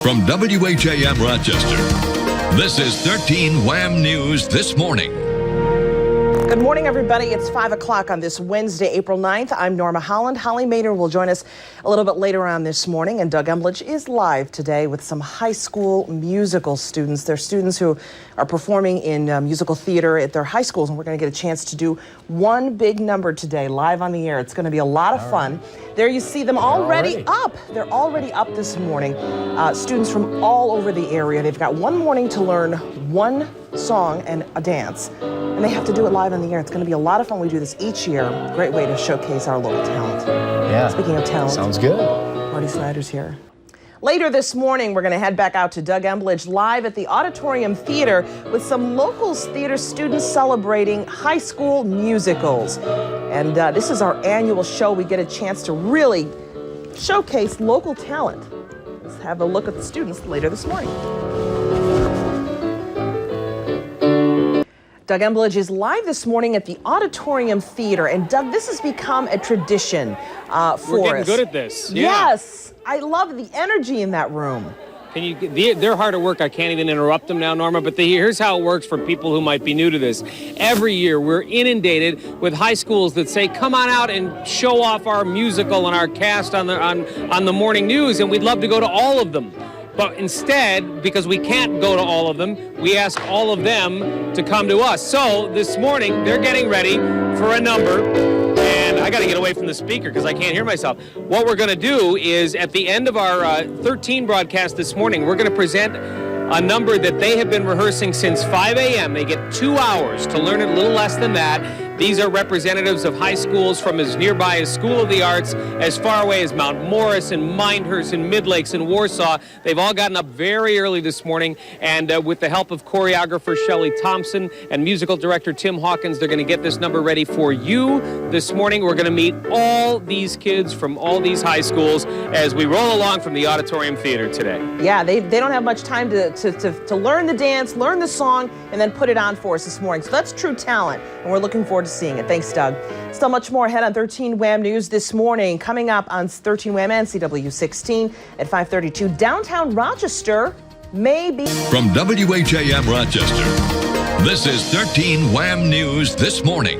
From WHAM Rochester, this is 13 Wham News This Morning. Good morning, everybody. It's 5 o'clock on this Wednesday, April 9th. I'm Norma Holland. Holly Maynard will join us a little bit later on this morning, and Doug Embledge is live today with some high school musical students. They're students who are performing in musical theater at their high schools, and we're going to get a chance to do one big number today live on the air. It's going to be a lot of fun. There you see them already up. They're already up this morning. Students from all over the area. They've got one morning to learn one song and a dance, and they have to do it live on the air. It's going to be a lot of fun. We do this each year. Great way to showcase our local talent. Yeah. Speaking of talent, sounds good. Marty Snyder's here. Later this morning, we're going to head back out to Doug Embledge live at the Auditorium Theater with some local theater students celebrating high school musicals. And this is our annual show. We get a chance to really showcase local talent. Let's have a look at the students later this morning. Doug Embledge is live this morning at the Auditorium Theater. And Doug, this has become a tradition for us. We're getting good at this. Yeah. Yes. I love the energy in that room. They're hard at work. I can't even interrupt them now, Norma, but here's how it works for people who might be new to this. Every year, we're inundated with high schools that say, come on out and show off our musical and our cast on the morning news, and we'd love to go to all of them. But instead, because we can't go to all of them, we ask all of them to come to us. So this morning, they're getting ready for a number, and I got to get away from the speaker because I can't hear myself. What we're going to do is, at the end of our 13 broadcast this morning, we're going to present a number that they have been rehearsing since 5 a.m. They get 2 hours to learn it, a little less than that. These are representatives of high schools from as nearby as School of the Arts, as far away as Mount Morris and Mindhurst and Midlakes and Warsaw. They've all gotten up very early this morning, and with the help of choreographer Shelley Thompson and musical director Tim Hawkins, they're going to get this number ready for you this morning. We're going to meet all these kids from all these high schools as we roll along from the Auditorium Theater today. Yeah, they don't have much time to learn the dance, learn the song, and then put it on for us this morning. So that's true talent, and we're looking forward to seeing it. Thanks, Doug. Still much more ahead on 13 Wham News this morning. Coming up on 13 Wham and CW16 at 5:32. Downtown Rochester may be... From WHAM Rochester, this is 13 Wham News This Morning.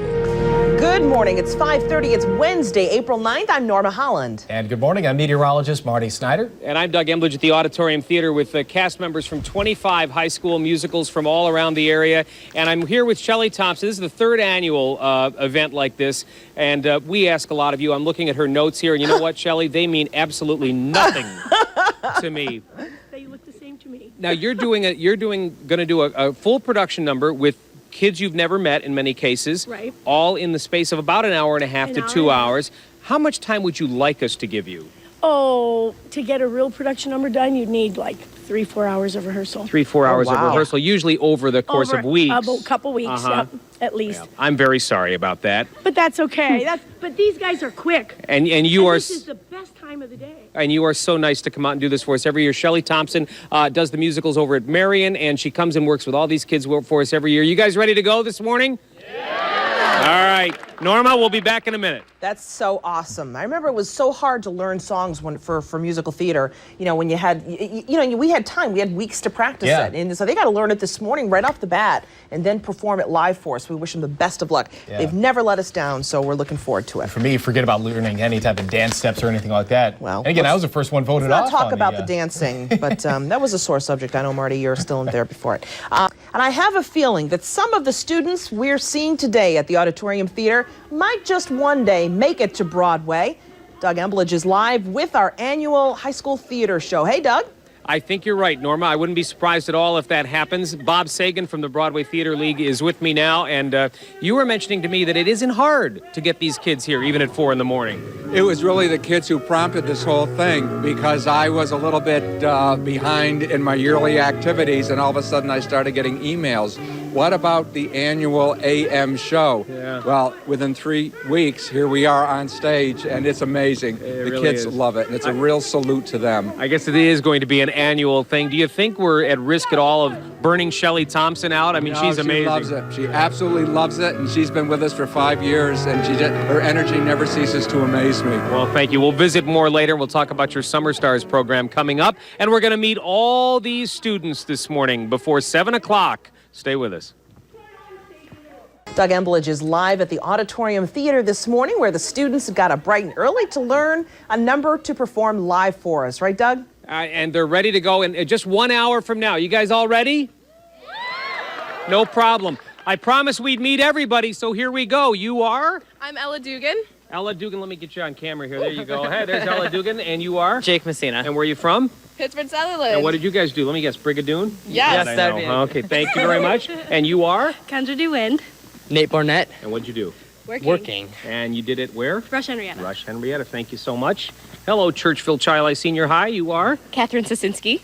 Good morning. It's 5:30. It's Wednesday, April 9th. I'm Norma Holland. And good morning. I'm meteorologist Marty Snyder. And I'm Doug Embledge at the Auditorium Theater with cast members from 25 high school musicals from all around the area. And I'm here with Shelley Thompson. This is the third annual event like this. And we ask a lot of you. I'm looking at her notes here. And you know what, Shelley? They mean absolutely nothing to me. They look the same to me. Now, you're going to do a full production number with kids you've never met in many cases, right? All in the space of about an hour and a half to 2 hours. How much time would you like us to give you? Oh, to get a real production number done, you'd need like 3-4 hours of rehearsal. 3-4 hours of rehearsal, usually over the course of weeks. A couple weeks, yep, at least. Yeah. I'm very sorry about that. But that's okay. But these guys are quick. And you are. This is the best time of the day. And you are so nice to come out and do this for us every year. Shelley Thompson does the musicals over at Marion, and she comes and works with all these kids for us every year. You guys ready to go this morning? Yeah! All right. Norma, we'll be back in a minute. That's so awesome. I remember it was so hard to learn songs for musical theater. You know, when you had, we had time. We had weeks to practice it. And so they got to learn it this morning right off the bat and then perform it live for us. We wish them the best of luck. Yeah. They've never let us down, so we're looking forward to it. For me, forget about learning any type of dance steps or anything like that. Well, and again, I was the first one voted off. Let's not talk about the dancing, but that was a sore subject. I know, Marty, you're still in there before it. And I have a feeling that some of the students we're seeing today at the Auditorium Theater might just one day make it to Broadway. Doug Embledge is live with our annual high school theater show. Hey, Doug. I think you're right, Norma. I wouldn't be surprised at all if that happens. Bob Sagan from the Broadway Theater League is with me now, and you were mentioning to me that it isn't hard to get these kids here, even at 4 in the morning. It was really the kids who prompted this whole thing, because I was a little bit behind in my yearly activities, and all of a sudden I started getting emails what about the annual AM show? Yeah. Well, within 3 weeks, here we are on stage, and it's amazing. The really kids is. love it, and it's a real salute to them. I guess it is going to be an annual thing. Do you think we're at risk at all of burning Shelley Thompson out? I mean, No, she's she amazing. loves it. She absolutely loves it, and she's been with us for 5 years, and her energy never ceases to amaze me. Well, thank you. We'll visit more later. We'll talk about your Summer Stars program coming up. And we're going to meet all these students this morning before 7 o'clock. Stay with us. Doug Embledge is live at the Auditorium Theater this morning, where the students got up bright and early to learn a number to perform live for us. Right, Doug? And they're ready to go in just 1 hour from now. You guys all ready? No problem. I promised we'd meet everybody, so here we go. You are? I'm Ella Dugan. Ella Dugan. Let me get you on camera here. There you go. Hey, there's Ella Dugan. And you are? Jake Messina. And where are you from? Pittsburgh Sutherland. And what did you guys do? Let me guess. Brigadoon? Yes. I that'd know. be it. Okay, thank you very much. And you are? Kendra DeWind. Nate Barnett. And what'd you do? Working. And you did it where? Rush-Henrietta. Rush-Henrietta. Thank you so much. Hello, Churchville-Chili Senior High. You are? Catherine Sosinski.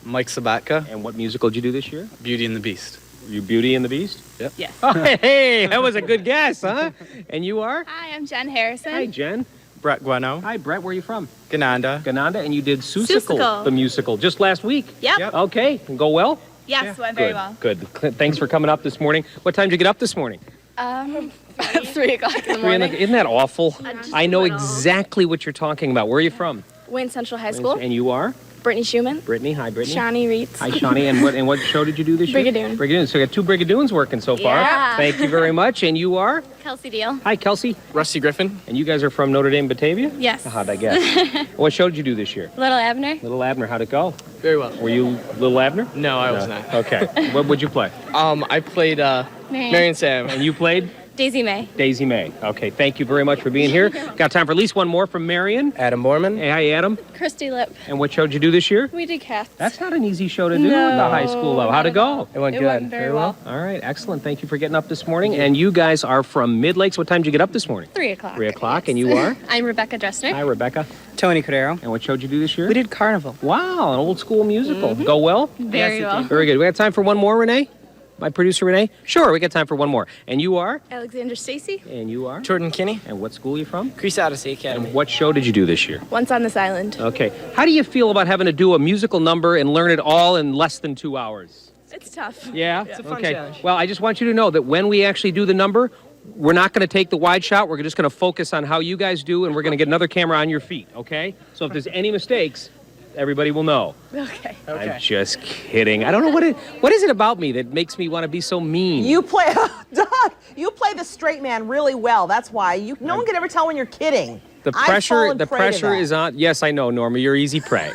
Mike Sabatka. And what musical did you do this year? Beauty and the Beast. You Beauty and the Beast? Yep. Yes. Oh, hey, that was a good guess, huh? And you are? Hi, I'm Jen Harrison. Hi, Jen. Brett Guano. Hi, Brett. Where are you from? Gananda. Gananda. And you did Seussical, Seussical. the musical, just last week. Yep. Okay. And go well? Yes, went very well. Good. Thanks for coming up this morning. What time did you get up this morning? 3 o'clock in the morning. Isn't that awful? just I know went off. exactly what you're talking about. Where are you from? Wayne Central High School. And you are? Brittany Schumann. Brittany. Hi, Brittany. Shawnee Reitz. Hi, Shawnee. And what show did you do this year? Brigadoon. Brigadoon. So you got 2 Brigadoons working so far. Yeah. Thank you very much. And you are? Kelsey Deal. Hi, Kelsey. Rusty Griffin. And you guys are from Notre Dame-Batavia? Yes. How'd I guess? What show did you do this year? Little Abner. Little Abner. How'd it go? Very well. Were you Little Abner? No, I was not. Okay. What would you play? I played Marion Sam. And you played? Daisy May. Daisy May. Okay, thank you very much for being here. Got time for at least one more from Marion. Adam Borman. Hey, hi, Adam. Christy Lip. And what show did you do this year? We did Cats. That's not an easy show to do at the high school level. How'd it go? It went It good. went very well. All right, excellent. Thank you for getting up this morning. And you guys are from Mid-Lakes. What time did you get up this morning? 3 o'clock. 3 o'clock. And you are? I'm Rebecca Dressner. Hi, Rebecca. Tony Cordero. And what show did you do this year? We did Carnival. Wow, an old school musical. Go well? Very well. Very good. We got time for one more, Renee? My producer, Renee? Sure, we got time for one more. And you are? Alexander Stacy. And you are? Jordan Kinney. And what school are you from? Grease Odyssey Academy. And what show did you do this year? Once on this island. Okay. How do you feel about having to do a musical number and learn it all in less than 2 hours? It's tough. Yeah? It's a fun okay. challenge. Well, I just want you to know that when we actually do the number, we're not going to take the wide shot. We're just going to focus on how you guys do, and we're going to get another camera on your feet, okay? So if there's any mistakes, everybody will know. Okay. I'm just kidding. I don't know what is it about me that makes me want to be so mean? You play, Doug, you play the straight man really well. That's why. No one can ever tell when you're kidding. The I've pressure, fallen the prey to pressure that. is on. Yes, I know, Norma. You're easy prey.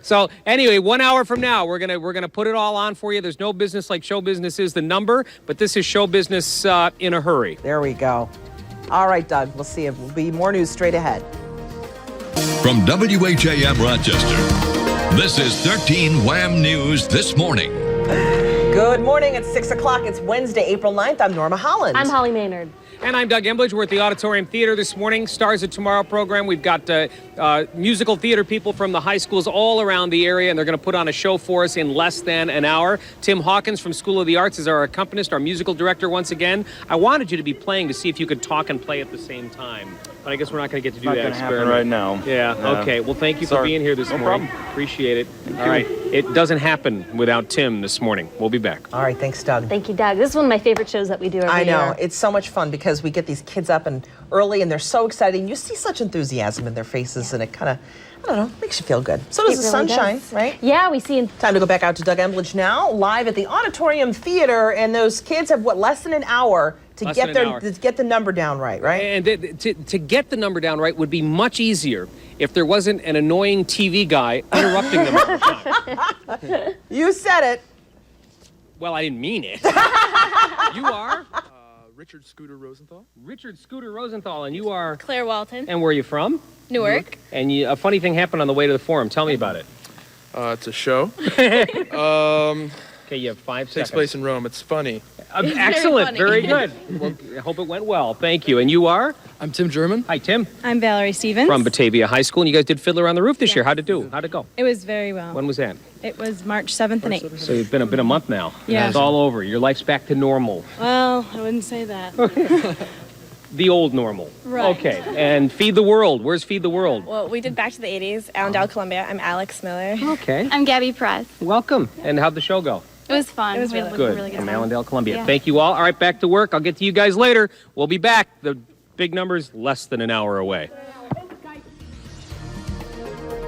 So anyway, 1 hour from now, we're gonna put it all on for you. There's no business like show business is the number, but this is show business in a hurry. There we go. All right, Doug, we'll see. It will be more news straight ahead. From WHAM Rochester, this is 13 Wham News This Morning. Good morning. It's 6 o'clock. It's Wednesday, April 9th. I'm Norma Holland. I'm Holly Maynard. And I'm Doug Embledge. We're at the Auditorium Theater this morning. Stars of Tomorrow program. We've got musical theater people from the high schools all around the area, and they're going to put on a show for us in less than an hour. Tim Hawkins from School of the Arts is our accompanist, our musical director once again. I wanted you to be playing to see if you could talk and play at the same time, but I guess we're not going to get to do that experiment right now. Yeah, okay. Well, thank you for being here this morning. Appreciate it. All right. It doesn't happen without Tim this morning. We'll be back. All right, thanks, Doug. Thank you, Doug. This is one of my favorite shows that we do every year. I know. It's so much fun because we get these kids up and early, and they're so excited. And you see such enthusiasm in their faces, and it kind of, I don't know, makes you feel good. So does It the really sunshine, does. right? Yeah, we see in Time to go back out to Doug Embledge now, live at the Auditorium Theater, and those kids have, less than an hour to Less get than an hour. to get the number down right? And to get the number down right would be much easier if there wasn't an annoying TV guy interrupting them all the time. You said it. Well, I didn't mean it. You are? Richard Scooter Rosenthal. Richard Scooter Rosenthal, and you are? Claire Walton. And where are you from? Newark. And a funny thing happened on the way to the forum. Tell me about it. It's a show. Okay, you have 5 Takes seconds. place in Rome. It's funny. Excellent. funny. Very good. Well, I hope it went well. Thank you. And you are? I'm Tim German. Hi, Tim. I'm Valerie Stevens. From Batavia High School. And you guys did Fiddler on the Roof this year. How'd it do? How'd it go? It was very well. When was that? It was March 7th and 8th. So you've been a month now. Yeah. It's all over. Your life's back to normal. Well, I wouldn't say that. The old normal. Right. Okay. And Feed the World. Where's Feed the World? Well, we did Back to the 80s, Allendale, Columbia. I'm Alex Miller. Okay. I'm Gabby Press. Welcome. And how'd the show go? It was fun. It was really Good. Really good From fun. Allendale, Columbia. Yeah. Thank you all. All right, back to work. I'll get to you guys later. We'll be back. The big number's less than an hour away.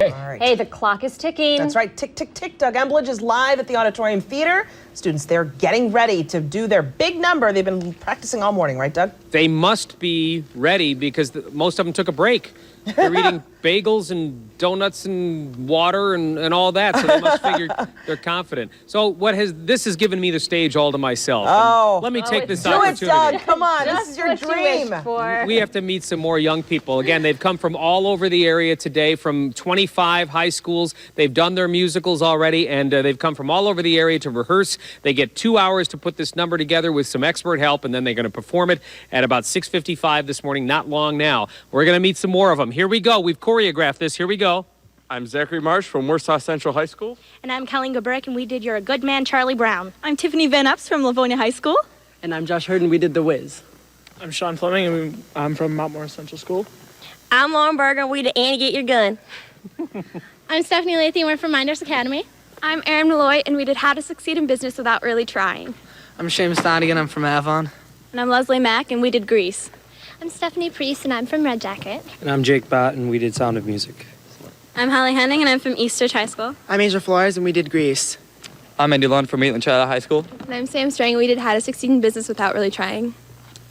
All right. Hey, the clock is ticking. That's right. Tick, tick, tick. Doug Embledge is live at the Auditorium Theater. Students there getting ready to do their big number. They've been practicing all morning, right, Doug? They must be ready because most of them took a break. They're eating bagels and donuts and water and all that, so they must figure they're confident. So this has given me the stage all to myself. Oh. And let me take this Do it, opportunity. Doug. Come on. This Just is your what you dream. wished for. We have to meet some more young people. Again, they've come from all over the area today, from 25 high schools. They've done their musicals already, and they've come from all over the area to rehearse. They get 2 hours to put this number together with some expert help, and then they're going to perform it at about 6:55 this morning, not long now. We're going to meet some more of them. Here we go. We've choreographed this. Here we go. I'm Zachary Marsh from Warsaw Central High School. And I'm Kelly Gabrick, and we did You're a Good Man, Charlie Brown. I'm Tiffany Van Ups from Livonia High School. And I'm Josh Hurd, and we did The Wiz. I'm Sean Fleming, and I'm from Mount Morris Central School. I'm Lauren Berger, and we did Annie Get Your Gun. I'm Stephanie Lathy, and we're from Minders Academy. I'm Erin Malloy, and we did How to Succeed in Business Without Really Trying. I'm Seamus Donegan, I'm from Avon. And I'm Leslie Mack, and we did Grease. I'm Stephanie Priest, and I'm from Red Jacket. And I'm Jake Bott, and we did Sound of Music. I'm Holly Henning, and I'm from Eastridge High School. I'm Asia Flores, and we did Grease. I'm Andy Lund from Wheatland-Chili High School. And I'm Sam Strang, and we did How to Succeed in Business Without Really Trying.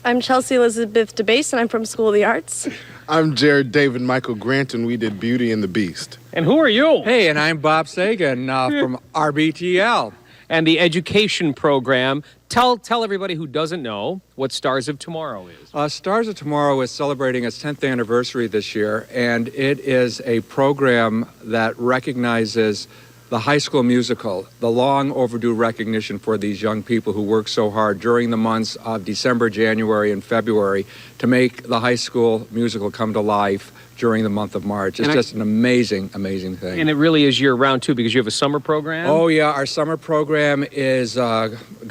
I'm Chelsea Elizabeth DeBase, and I'm from School of the Arts. I'm Jared David Michael Grant, and we did Beauty and the Beast. And who are you? Hey, and I'm Bob Sagan from RBTL. And the education program. Tell everybody who doesn't know what Stars of Tomorrow is. Stars of Tomorrow is celebrating its 10th anniversary this year, and it is a program that recognizes the high school musical, the long overdue recognition for these young people who work so hard during the months of December, January, and February to make the high school musical come to life during the month of March. It's just an amazing, amazing thing. And it really is year-round, too, because you have a summer program? Oh, yeah. Our summer program is, do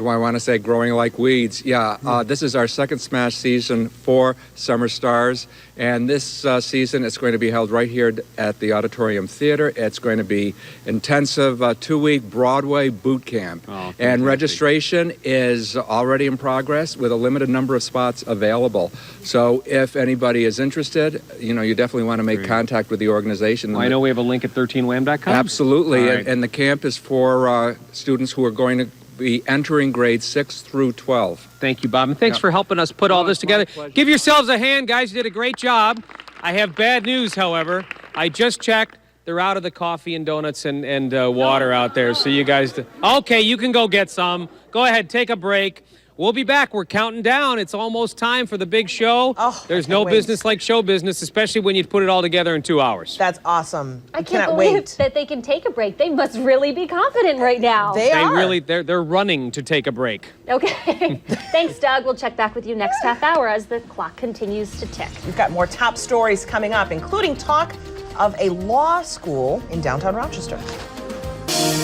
I want to say growing like weeds? Yeah. This is our second Smash season for Summer Stars. And this season, it's going to be held right here at the Auditorium Theater. It's going to be intensive 2-week Broadway boot camp. Oh, and registration is already in progress with a limited number of spots available. So if anybody is interested, you definitely want to make contact with the organization. Well, I know we have a link at 13wham.com. Absolutely. Right. And the camp is for students who are going to be entering grades 6 through 12. Thank you, Bob. And thanks for helping us put all this together. Give yourselves a hand, guys. You did a great job. I have bad news, however. I just checked. They're out of the coffee and donuts and water out there. So you guys... Okay, you can go get some. Go ahead, take a break. We'll be back. We're counting down. It's almost time for the big show. Oh, There's no business like show business, especially when you put it all together in 2 hours. That's awesome. I can't believe that they can take a break. They must really be confident right now. They are. They're running to take a break. Okay. Thanks, Doug. We'll check back with you next half hour as the clock continues to tick. We've got more top stories coming up, including talk of a law school in downtown Rochester.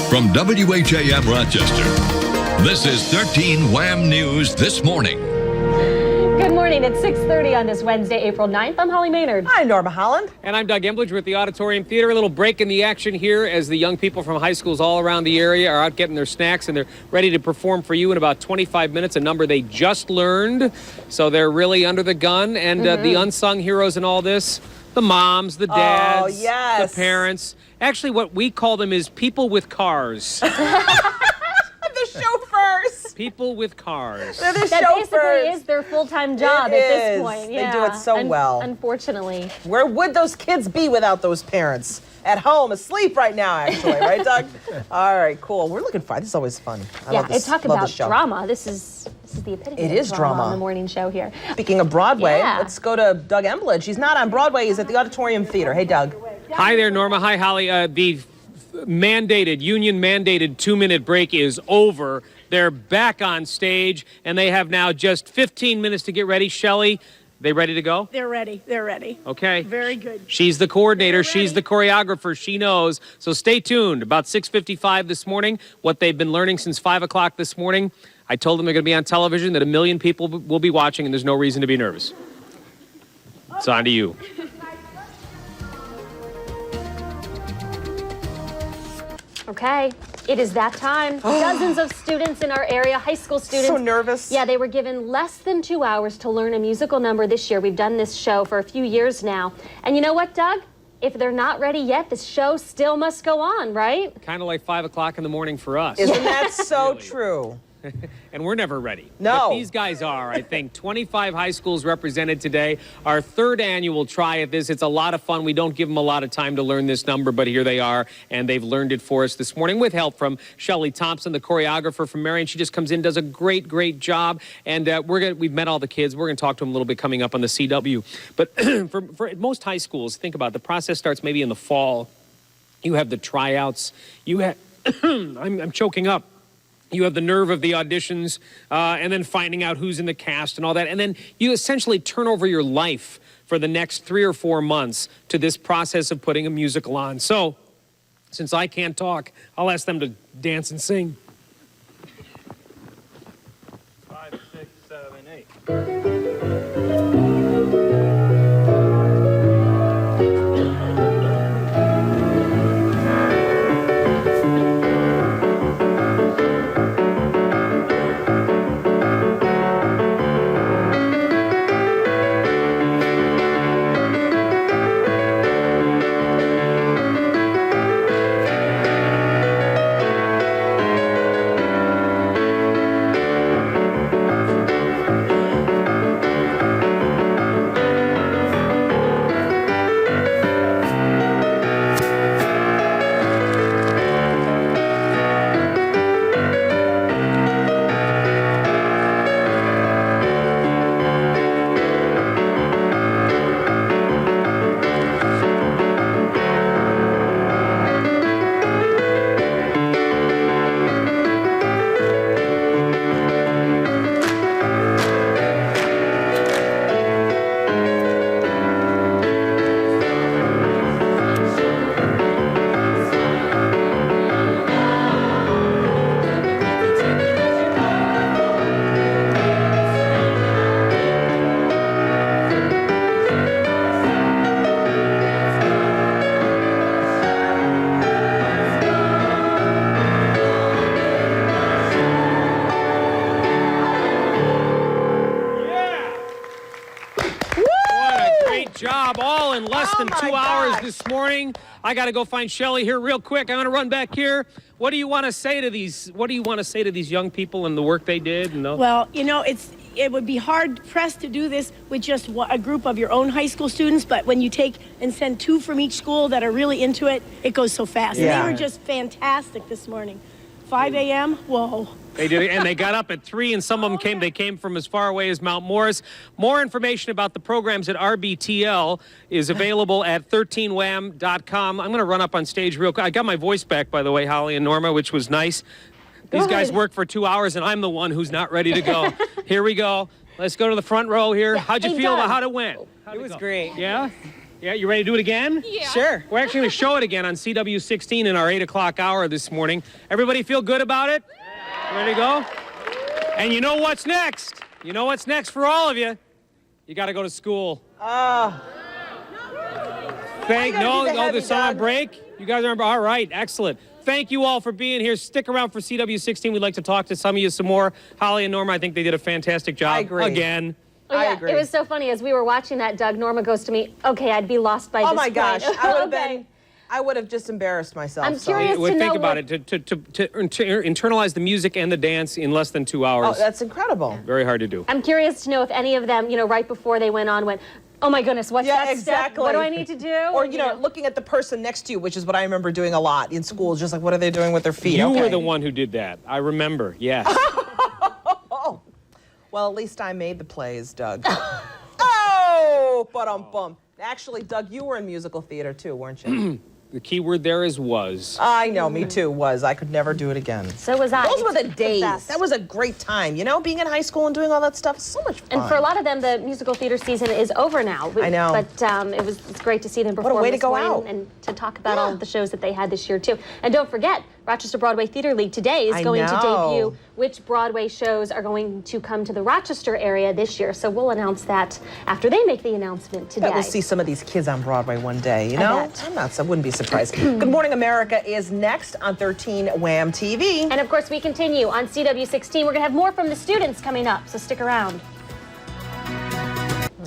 From WHAM Rochester, this is 13 Wham News This Morning. Good morning. It's 6:30 on this Wednesday, April 9th. I'm Holly Maynard. Hi, Norma Holland. And I'm Doug Embledge. We're at the Auditorium Theater. A little break in the action here as the young people from high schools all around the area are out getting their snacks, and they're ready to perform for you in about 25 minutes, a number they just learned. So they're really under the gun. And the unsung heroes in all this, the moms, the dads, the parents. Actually, what we call them is people with cars. The chauffeurs. People with cars. They're the That chauffeurs. basically is their full-time job at this point. They do it so well. Unfortunately. Where would those kids be without those parents? At home, asleep right now, actually, right, Doug? All right, cool. We're looking fun. This is always fun. I love this. Talk love about this show. drama. This is the epitome It of is drama. on the morning show here. Speaking of Broadway, Yeah. let's go to Doug Embledge. He's not on Broadway. He's at the Auditorium Theater. Hey, Doug. Hi there, Norma. Hi, Holly. The union-mandated 2-minute break is over. They're back on stage, and they have now just 15 minutes to get ready. Shelley, they ready to go? They're ready. They're ready. Okay. Very good. She's the coordinator. She's the choreographer. She knows. So stay tuned. About 6:55 this morning, what they've been learning since 5 o'clock this morning. I told them they're going to be on television, that 1 million people will be watching, and there's no reason to be nervous. It's on to you. Okay, it is that time. Dozens of students in our area, high school students. So nervous. Yeah, they were given less than 2 hours to learn a musical number this year. We've done this show for a few years now. And you know what, Doug? If they're not ready yet, the show still must go on, right? Kind of like 5 o'clock in the morning for us. Isn't that so true? And we're never ready. No. But these guys are. I think 25 high schools represented today. Our 3rd annual try at this. It's a lot of fun. We don't give them a lot of time to learn this number, but here they are, and they've learned it for us this morning with help from Shelley Thompson, the choreographer from Marion. She just comes in, does a great, great job, and we've met all the kids. We're going to talk to them a little bit coming up on the CW. But for most high schools, think about it. The process starts maybe in the fall. You have the tryouts. You have I'm choking up. You have the nerve of the auditions, and then finding out who's in the cast and all that. And then you essentially turn over your life for the next 3 or 4 months to this process of putting a musical on. So, since I can't talk, I'll ask them to dance and sing. 5, 6, 7, 8. Job, all in less than 2 hours this morning. I got to go find Shelley here real quick. I'm going to run back here. What do you want to say to these? What do you want to say to these young people and the work they did? Well, you know, it would be hard pressed to do this with just a group of your own high school students, but when you take and send 2 from each school that are really into it, it goes so fast. Yeah. And they were just fantastic this morning. 5 a.m. Whoa. They did it, and they got up at 3, and some of them came from as far away as Mount Morris. More information about the programs at RBTL is available at 13wham.com. I'm going to run up on stage real quick. I got my voice back, by the way, Holly and Norma, which was nice. These guys worked for 2 hours, and I'm the one who's not ready to go. Here we go. Let's go to the front row here. How'd you feel about how it went? It was great. Yeah? Yeah, you ready to do it again? Yeah. Sure. We're actually going to show it again on CW16 in our 8 o'clock hour this morning. Everybody feel good about it? Ready to go? And you know what's next? You know what's next for all of you? You got to go to school. No, There's summer break. You guys are all right. Excellent. Thank you all for being here. Stick around for CW16. We'd like to talk to some of you some more. Holly and Norma, I think they did a fantastic job. I agree. Again. Oh, yeah, I agree. It was so funny. As we were watching that, Doug, Norma goes to me, okay, I'd be lost by this Oh, my gosh. point. I would have just embarrassed myself. I'm curious to know think about it. To internalize the music and the dance in less than 2 hours. Oh, that's incredible. Very hard to do. I'm curious to know if any of them, right before they went on, went, oh my goodness, what's that step? Exactly. What do I need to do? Or, looking at the person next to you, which is what I remember doing a lot in school, just like, what are they doing with their feet? You were the one who did that. I remember, yes. Well, at least I made the plays, Doug. Oh, but-bum. Actually, Doug, you were in musical theater too, weren't you? The key word there is was. I know, me too, was. I could never do it again. So was I. Those were the days. best. That was a great time. You know, being in high school and doing all that stuff is so much fun. And for a lot of them, the musical theater season is over now. I know. But it's great to see them perform What a way to this go morning out. and to talk about all of the shows that they had this year, too. And don't forget, Rochester Broadway Theater League today is going to debut which Broadway shows are going to come to the Rochester area this year. So we'll announce that after they make the announcement today. We'll see some of these kids on Broadway one day, you know? I wouldn't be surprised. Good Morning America is next on 13 Wham TV. And of course, we continue on CW16. We're going to have more from the students coming up, so stick around.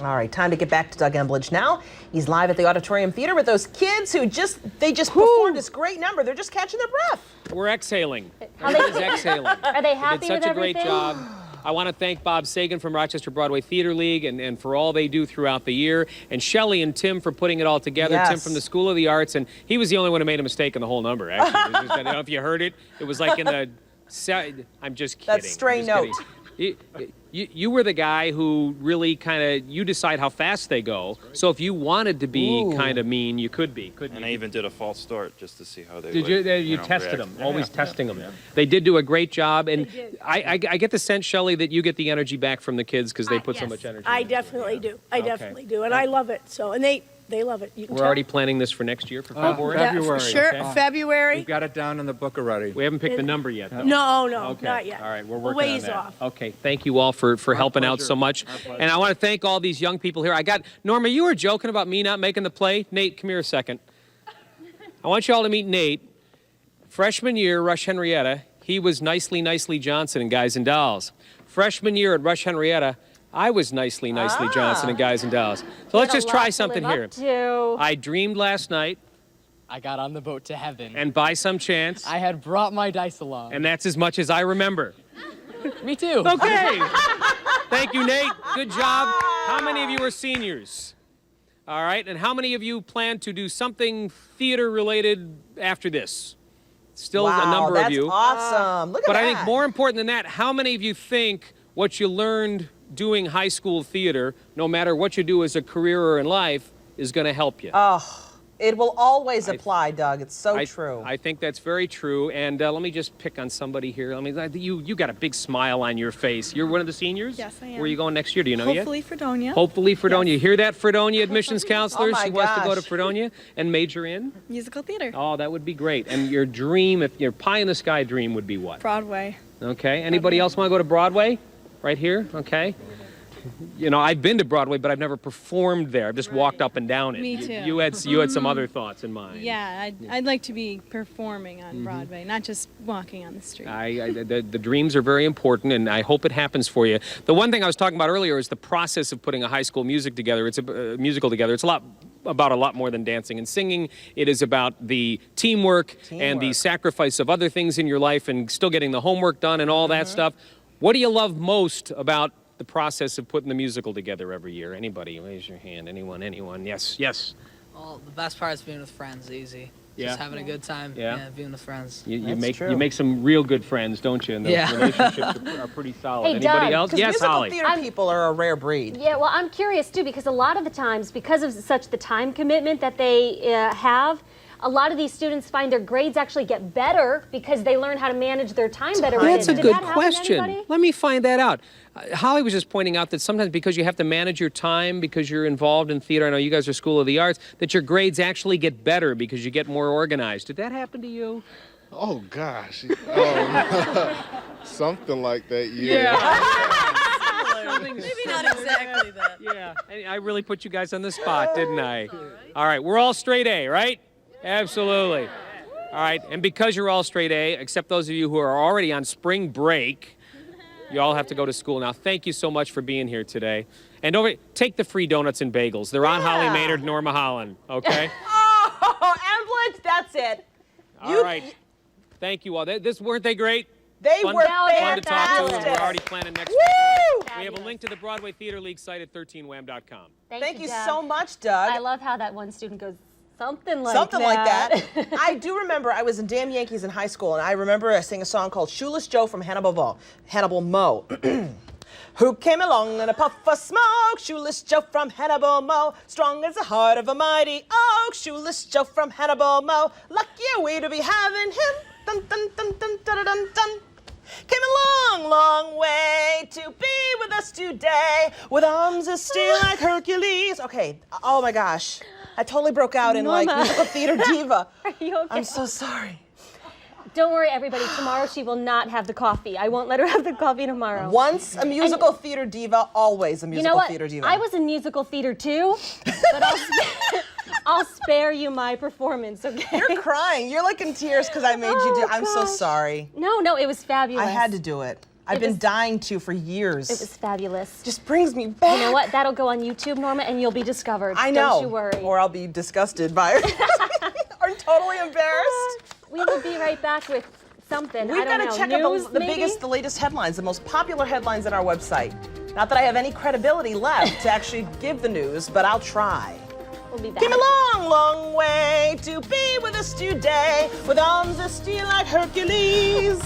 All right, time to get back to Doug Embledge now. He's live at the Auditorium Theater with those kids who just performed this great number. They're just catching their breath. We're exhaling. Everybody's exhaling. Are they happy They did such with a great everything? job. I want to thank Bob Sagan from Rochester Broadway Theater League and for all they do throughout the year, and Shelley and Tim for putting it all together. Yes. Tim from the School of the Arts, and he was the only one who made a mistake in the whole number, actually. It was just, I don't know if you heard it. It was like in the... I'm just kidding. That stray I'm just note. kidding. You were the guy who really kind of, you decide how fast they go. So if you wanted to be kind of mean, you could be, couldn't you? And I even did a false start just to see how they Did would, you know, tested react. them, always testing them. They did do a great job, and I get the sense, Shelley, that you get the energy back from the kids because they put so much energy. I definitely do. I definitely do. And I love it. So, and they love it. You can We're tell. already planning this for next year, for February? Yeah, for sure. Okay. February. We've got it down in the book already. We haven't picked the number yet, though. No, Okay. not yet. All right, we're A working ways on that. off. Okay, thank you all for helping out so much. And I want to thank all these young people here. Norma, you were joking about me not making the play. Nate, come here a second. I want you all to meet Nate. Freshman year, Rush-Henrietta, he was Nicely, Nicely Johnson in Guys and Dolls. Freshman year at Rush-Henrietta, I was Nicely, Nicely Johnson in Guys and Dolls. So let's just try something here. I dreamed last night. I got on the boat to heaven. And by some chance. I had brought my dice along. And that's as much as I remember. Me too. Okay. Thank you, Nate. Good job. How many of you are seniors? All right. And how many of you plan to do something theater-related after this? Still a number of you. Awesome. Look at But that. I think more important than that, how many of you think what you learned doing high school theater, no matter what you do as a career or in life, is going to help you? It will always apply, Doug. It's so true. I think that's very true. And let me just pick on somebody here. You got a big smile on your face. You're one of the seniors? Yes, I am. Where are you going next year? Do you know yet? Hopefully Fredonia. Hopefully Fredonia. You hear that, Fredonia admissions counselor? my She wants to go to gosh. Fredonia and major in? Musical theater. Oh, that would be great. And your dream, if your pie in the sky dream would be what? Broadway. Okay. Anybody else want to go to Broadway? Right here? Okay. You know, I've been to Broadway, but I've never performed there. I've just walked up and down it. Me too. You had some other thoughts in mind. Yeah, I'd like to be performing on Broadway, not just walking on the street. The dreams are very important, and I hope it happens for you. The one thing I was talking about earlier is the process of putting a high school music together. It's a musical together. It's about a lot more than dancing and singing. It is about the teamwork and the sacrifice of other things in your life and still getting the homework done and all that stuff. What do you love most about the process of putting the musical together every year? Anybody? Raise your hand. Anyone? Yes. Well, the best part is being with friends, easy. Yeah. Just having a good time, being with friends. You make some real good friends, don't you? And those relationships are pretty solid. Hey, Anybody Doug, else? Yes, musical Holly. theater people are a rare breed. Yeah, well, I'm curious too, because a lot of the times, because of such the time commitment that they have, a lot of these students find their grades actually get better because they learn how to manage their time better. That's a Did good that happen to question. anybody? Let me find that out. Holly was just pointing out that sometimes because you have to manage your time, because you're involved in theater, I know you guys are School of the Arts, that your grades actually get better because you get more organized. Did that happen to you? Oh, gosh. Something like that, Maybe not exactly that. Yeah, I really put you guys on the spot, didn't I? All right, we're all straight A, right? Absolutely. All right, and because you're all straight A, except those of you who are already on spring break, you all have to go to school now. Thank you so much for being here today. And take the free donuts and bagels. They're on Holly Maynard, Norma Holland, okay? Embledge, that's it. All right. Thank you all. Weren't they great? They were fun to talk to, and we're fantastic. already planning next week. We have a link to the Broadway Theater League site at 13wham.com. Thank you Doug. so much, Doug. I love how that one student goes, something like that. I do remember I was in Damn Yankees in high school, and I remember I sang a song called Shoeless Joe from Hannibal Mo. Who came along in a puff of smoke? Shoeless Joe from Hannibal Mo. Strong as the heart of a mighty oak. Shoeless Joe from Hannibal Mo. Lucky are we to be having him. Dun dun dun dun dun dun dun. Came a long, long way to be with us today. With arms of steel like Hercules. Okay, oh my gosh. I totally broke out in like musical theater diva. Are you okay? I'm so sorry. Don't worry, everybody. Tomorrow she will not have the coffee. I won't let her have the coffee tomorrow. Once a musical theater diva, always a musical theater diva. I was in musical theater too, but I'll spare you my performance, okay? You're crying. You're like in tears because I made you do. I'm so sorry. No, it was fabulous. I had to do it. I've been dying to for years. It was fabulous. Just brings me back. You know what? That'll go on YouTube, Norma, and you'll be discovered. I know. Don't you worry. Or I'll be disgusted by it. Or totally embarrassed. We will be right back with something. We've got to check out the latest headlines, the most popular headlines on our website. Not that I have any credibility left to actually give the news, but I'll try. We'll be back. Came a long, long way to be with us today, with arms of steel like Hercules.